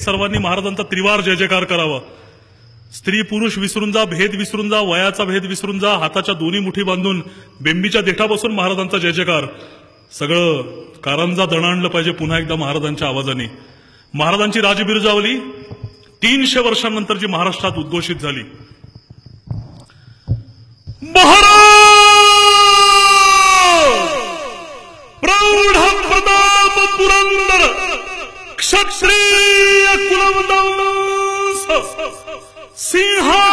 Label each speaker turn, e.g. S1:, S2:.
S1: सर्वांनी महाराजांचा त्रिवार जय जयकार करावा। स्त्री पुरुष विसरून जा, भेद विसरून जा, वयाचा भेद विसरून जा, हाताच्या दोन्ही मुठी बांधून बेंबीच्या देठापासून महाराजांचा जय जयकार। सगळं कारंजा दणाणलं पाहिजे पुन्हा एकदा महाराजांच्या आवाजाने। महाराजांची राजबिरुजावली 300 वर्षांनंतर जी महाराष्ट्रात उद्घोषित झाली। प्रौढ प्रताप पुरंदर क्षत्रिय कुलवंश सिंहा